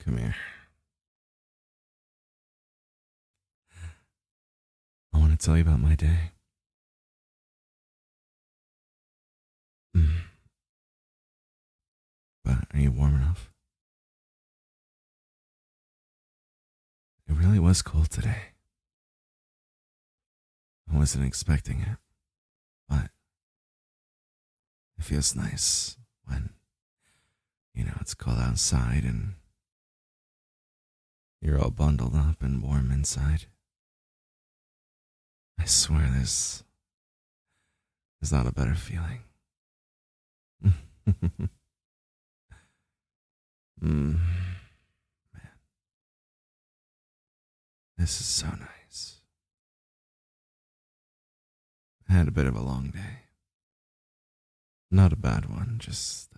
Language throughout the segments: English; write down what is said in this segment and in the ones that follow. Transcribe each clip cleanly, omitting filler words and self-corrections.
Come here. I want to tell you about my day. Mm, but are you warm enough? It really was cold today. I wasn't expecting it, but it feels nice when, it's cold outside and you're all bundled up and warm inside. I swear there's not a better feeling. Man, this is so nice. I had a bit of a long day. Not a bad one, just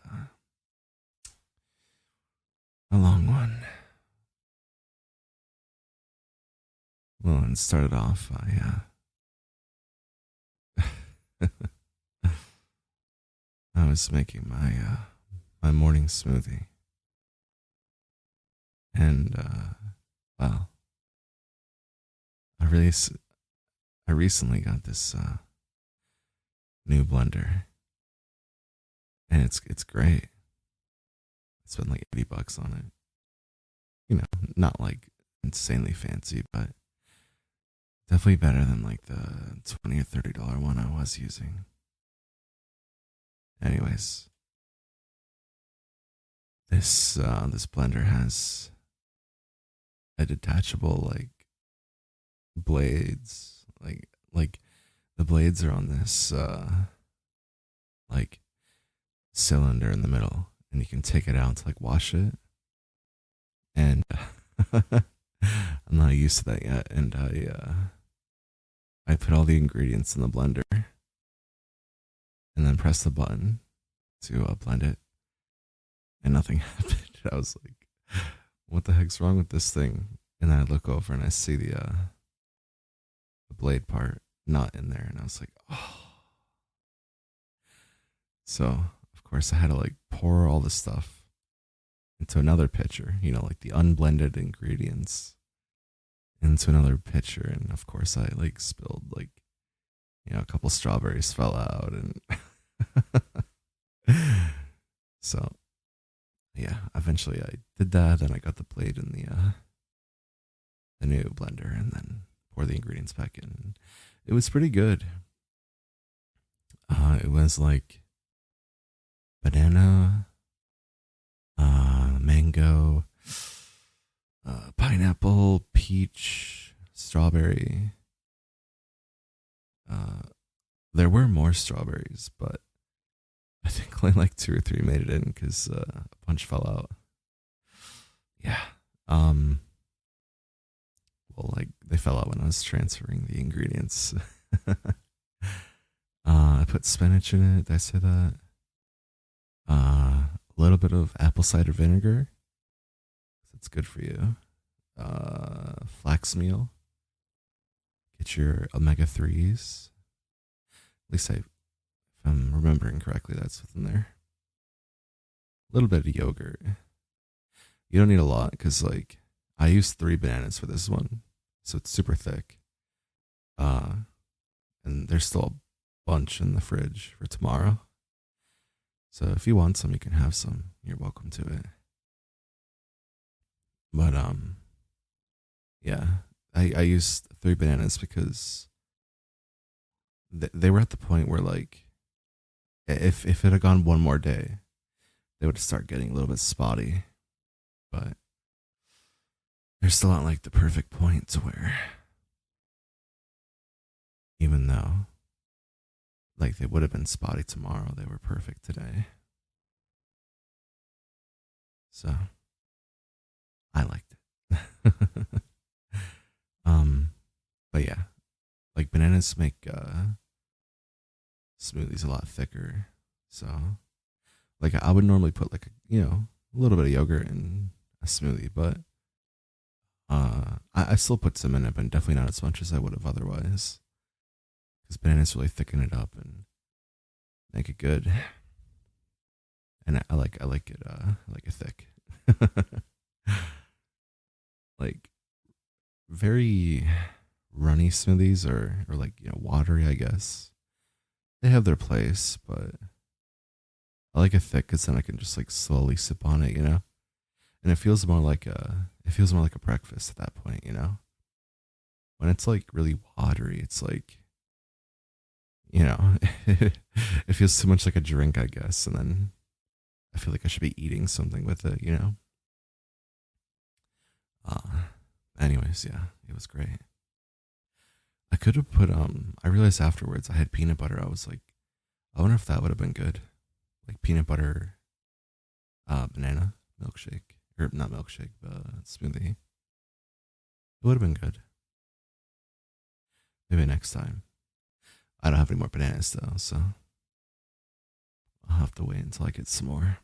a long one. Well, it started off, I was making my morning smoothie, and well, I really I recently got this new blender, and it's great. I spent like $80 on it. Not like insanely fancy, but definitely better than like the $20 or $30 one I was using. Anyways, this blender has a detachable like blades, like the blades are on this like cylinder in the middle, and you can take it out to like wash it. And I'm not used to that yet, and I put all the ingredients in the blender and then press the button to blend it, and nothing happened. I was like, "What the heck's wrong with this thing?" And then I look over and I see the blade part not in there, and I was like, "Oh!" So of course I had to like pour all the stuff into another pitcher, like the unblended ingredients into another pitcher, and of course I like spilled like a couple strawberries fell out, and so yeah, eventually I did that, and I got the blade in the new blender, and then pour the ingredients back in. It was pretty good. It was like banana, mango, pineapple, peach, strawberry. Uh, there were more strawberries, but I think only like two or three made it in because a bunch fell out. Yeah. Um. Well, like they fell out when I was transferring the ingredients. I put spinach in it. Did I say that? A little bit of apple cider vinegar. It's good for you. Flax meal. Get your omega 3s. At least if I'm remembering correctly, that's within there. A little bit of yogurt. You don't need a lot because like I used 3 bananas for this one, so it's super thick. Uh, and there's still a bunch in the fridge for tomorrow. So if you want some, you can have some. You're welcome to it. But yeah, I used 3 bananas because they were at the point where like if it had gone one more day, they would start getting a little bit spotty. But they're still at like the perfect point to where even though like they would have been spotty tomorrow, they were perfect today. So I liked it. um, but yeah, like bananas make smoothies a lot thicker. So like I would normally put like a little bit of yogurt in a smoothie, but I still put some in it, but definitely not as much as I would have otherwise. Because bananas really thicken it up and make it good. And I like it thick. very runny smoothies or like, watery, I guess. They have their place, but I like it thick because then I can just like slowly sip on it. And it feels more like a breakfast at that point. When it's like really watery, it's like, you know, it feels too much like a drink, I guess. And then I feel like I should be eating something with it. Uh, anyways, yeah, it was great. I could have I realized afterwards I had peanut butter. I was like, I wonder if that would have been good. Like peanut butter, banana milkshake. Or not milkshake, but smoothie. It would have been good. Maybe next time. I don't have any more bananas though, so I'll have to wait until I get some more.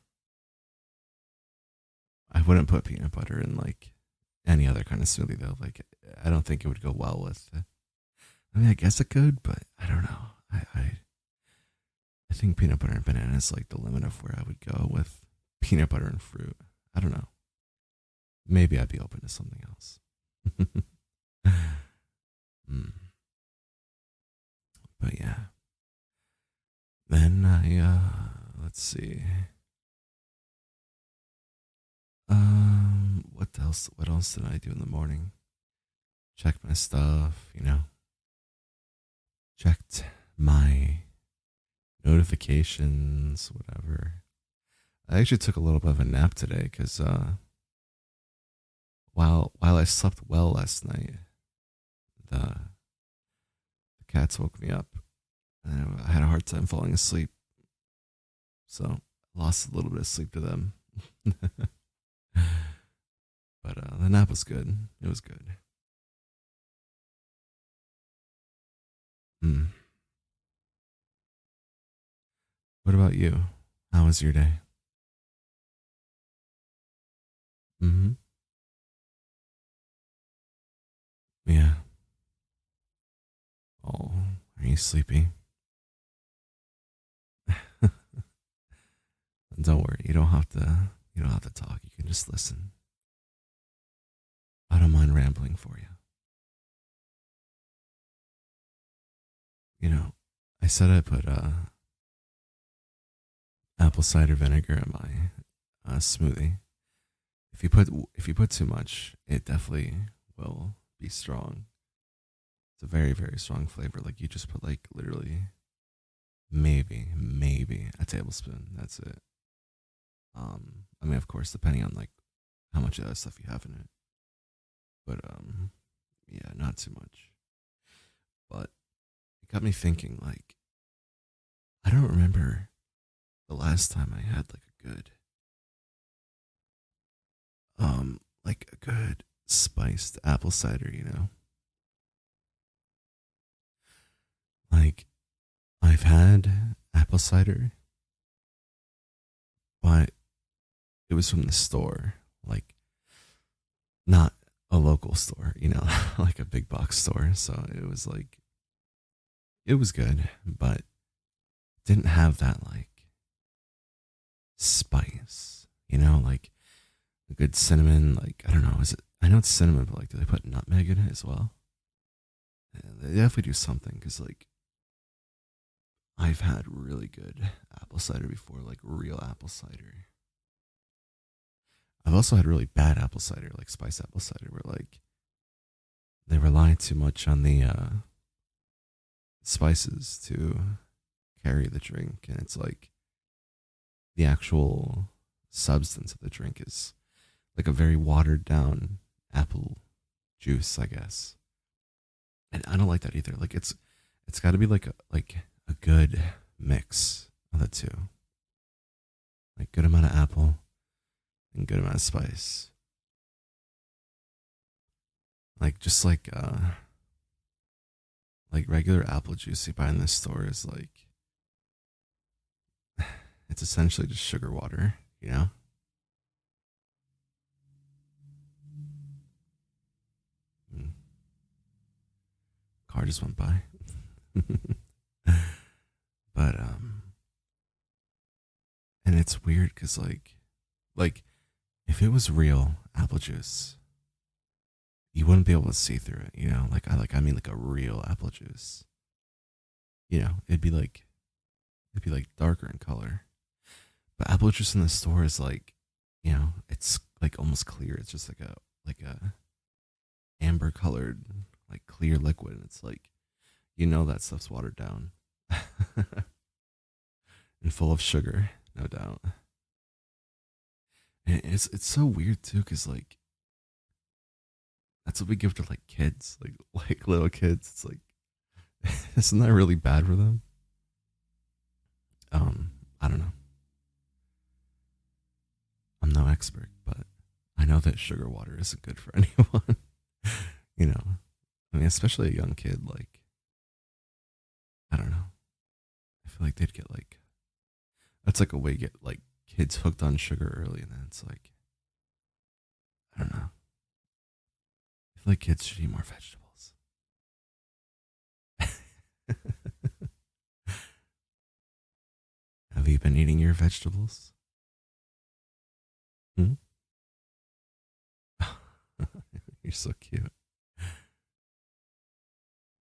I wouldn't put peanut butter in like any other kind of smoothie though. Like I don't think it would go well with. I mean, I guess it could, but I don't know. I think peanut butter and banana is like the limit of where I would go with peanut butter and fruit. I don't know. Maybe I'd be open to something else. Mm. But yeah. Then let's see. What else? What else did I do in the morning? Checked my stuff. Checked my notifications, whatever. I actually took a little bit of a nap today because while I slept well last night, the the cats woke me up. And I had a hard time falling asleep, so I lost a little bit of sleep to them. But the nap was good. It was good. Mm. What about you? How was your day? Mm-hmm. Yeah. Oh, are you sleepy? Don't worry. You don't have to. You don't have to talk. You can just listen. I don't mind rambling for you. You know, I said I put apple cider vinegar in my smoothie. If you put too much, it definitely will be strong. It's a very very strong flavor. Like you just put like literally maybe a tablespoon. That's it. I mean, of course, depending on like how much of that stuff you have in it, but yeah, not too much. But it got me thinking. Like, I don't remember the last time I had like a good spiced apple cider. Like I've had apple cider, but it was from the store, like not a local store, like a big box store. So it was like it was good, but didn't have that like spice, like a good cinnamon. Like I don't know, is it? I know it's cinnamon, but like, do they put nutmeg in it as well? Yeah, they definitely do something because like I've had really good apple cider before, like real apple cider. I've also had really bad apple cider, like spice apple cider, where like they rely too much on the spices to carry the drink, and it's like the actual substance of the drink is like a very watered down apple juice, I guess. And I don't like that either. Like it's got to be like a good mix of the two, like good amount of apple and good amount of spice. Like just like regular apple juice you buy in the store is like it's essentially just sugar water. Mm. Car just went by. But and it's weird because like if it was real apple juice, you wouldn't be able to see through it. I mean like a real apple juice. It'd be like darker in color. But apple juice in the store is like, it's like almost clear. It's just like a amber colored, like clear liquid. And it's like, that stuff's watered down and full of sugar, no doubt. And it's so weird too, because like that's what we give to like kids, like little kids. It's like, isn't that really bad for them? Um, I don't know. I'm no expert, but I know that sugar water isn't good for anyone. you know, I mean, especially a young kid. Like, I don't know. I feel like they'd get like that's like a way to get like kids hooked on sugar early, and then it's like I don't know. I feel like kids should eat more vegetables. Have you been eating your vegetables? Hmm? You're so cute.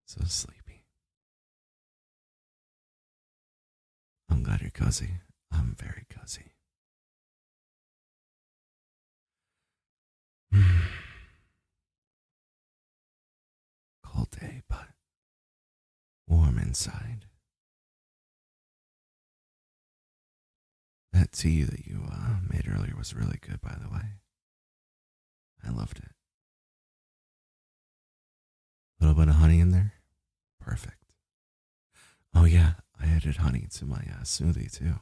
So sleepy. I'm glad you're cozy. I'm very cozy. Cold day, but warm inside. That tea that you made earlier was really good, by the way. I loved it. A little bit of honey in there. Perfect. Oh, yeah. I added honey to my smoothie, too.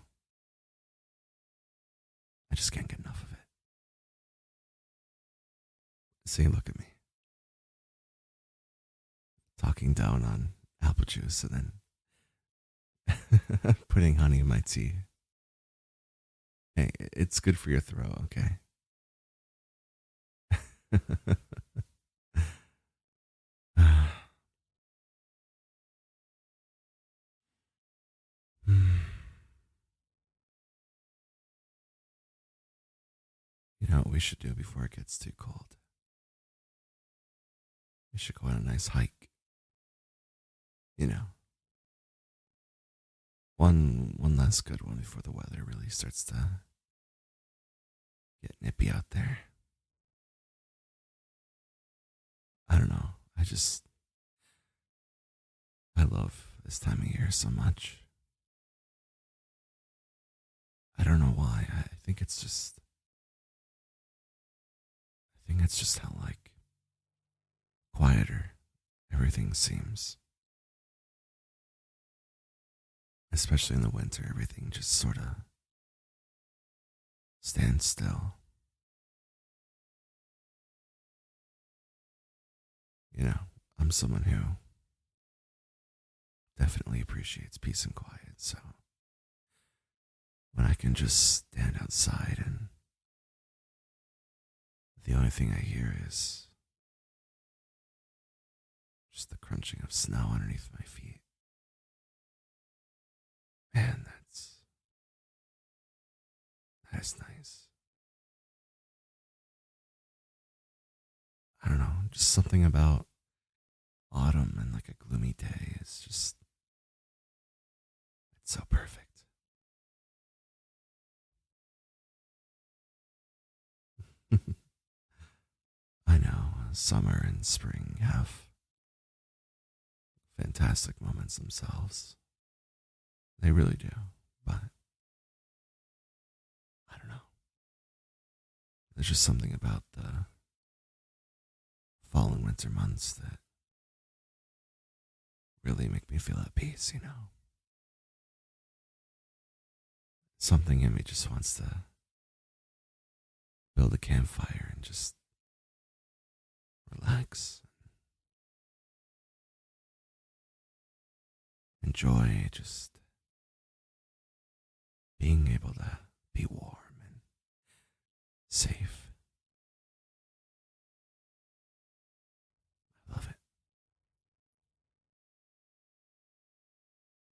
I just can't get enough of it. See, look at me. Talking down on apple juice and then putting honey in my tea. Hey, it's good for your throat, okay? You know what we should do before it gets too cold? We should go on a nice hike. You know, one last good one before the weather really starts to get nippy out there. I don't know. I love this time of year so much. I don't know why. I think it's just how like quieter everything seems. Especially in the winter, everything just sort of stands still. You know, I'm someone who definitely appreciates peace and quiet. So when I can just stand outside and the only thing I hear is just the crunching of snow underneath my feet. Man, that's nice. I don't know, just something about autumn and like a gloomy day is just it's so perfect. I know summer and spring have fantastic moments themselves. They really do. But I don't know. There's just something about the fall and winter months that really make me feel at peace, you know? Something in me just wants to build a campfire and just relax, enjoy just being able to be warm and safe. I love it.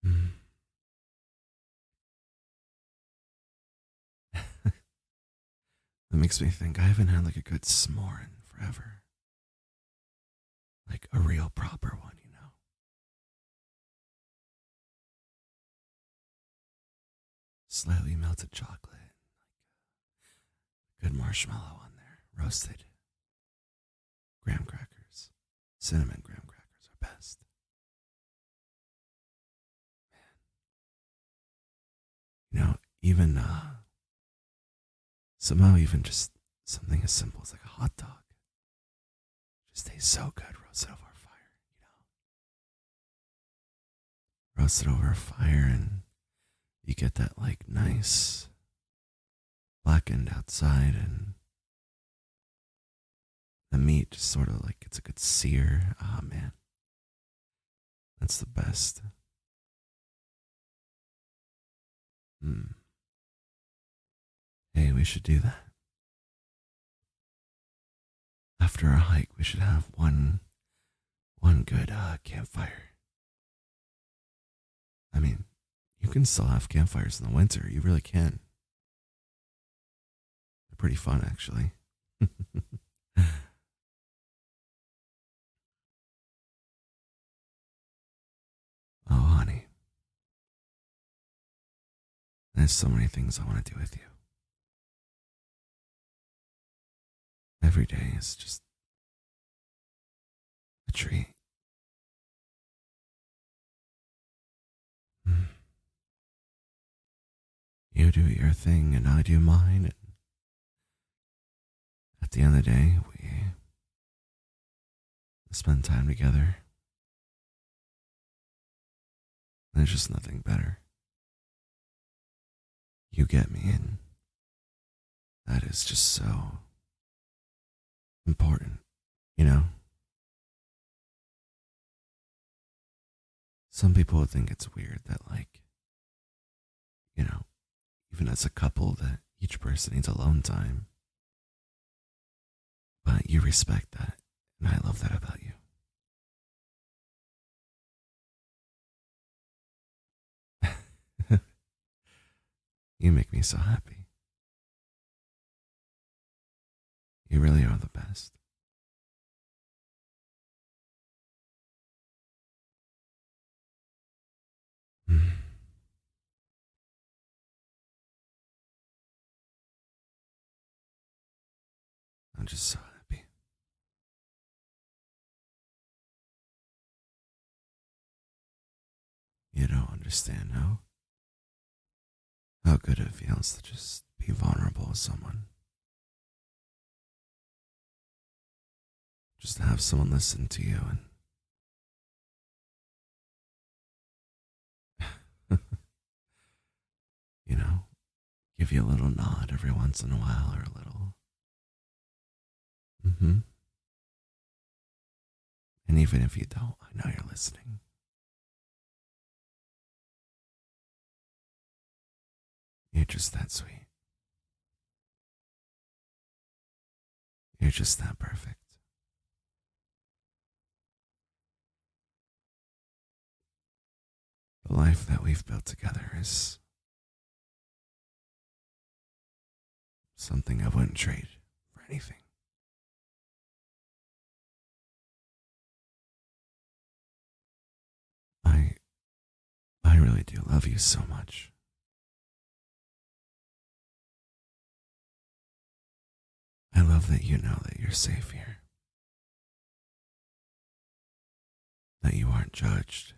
Mm. That makes me think I haven't had like a good s'more in forever. like a real proper one, you know. Slightly melted chocolate, good marshmallow on there, roasted graham crackers, cinnamon graham crackers are best. You know, even somehow even just something as simple as like a hot dog just tastes so good roasted over a fire, you know. Roasted over a fire and you get that like nice blackened outside and the meat just sort of like gets a good sear. Ah, man, that's the best. Mm. Hey, we should do that. After a hike, we should have one good campfire. I mean, you can still have campfires in the winter. You really can. They're pretty fun, actually. Oh, honey, there's so many things I want to do with you. Every day is just a treat. Mm. You do your thing and I do mine. And at the end of the day, we spend time together. There's just nothing better. You get me, and that is just so important, you know? Some people would think it's weird that, like, you know, even as a couple, that each person needs alone time. But you respect that, and I love that about you. You make me so happy. You really are the best. Mm. I'm just so happy. You don't understand how good it feels to just be vulnerable with someone. Just to have someone listen to you and, you know, give you a little nod every once in a while or a little. Mm-hmm. And even if you don't, I know you're listening. You're just that sweet. You're just that perfect. The life that we've built together is something I wouldn't trade for anything. I I really do love you so much. I love that you know that you're safe here, that you aren't judged,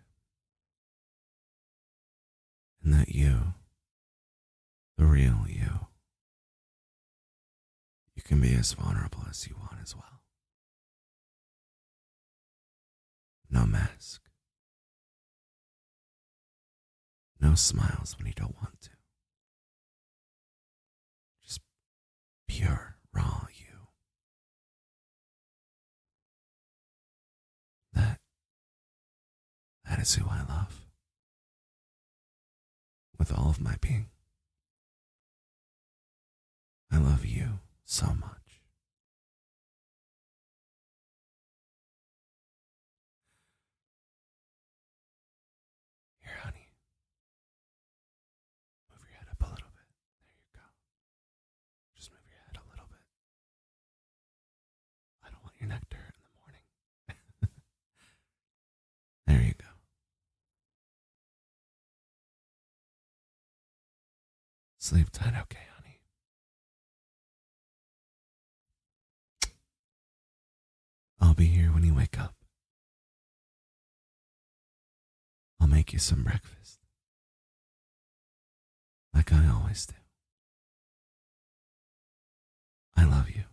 and that you, the real you can be as vulnerable as you want as well. No mask, no smiles when you don't want to. Just pure, raw you. That that is who I love. With all of my being. I love you so much. Here, honey, move your head up a little bit. There you go. Just move your head a little bit. I don't want your neck to hurt in the morning. Sleep tight, okay, honey. I'll be here when you wake up. I'll make you some breakfast, like I always do. I love you.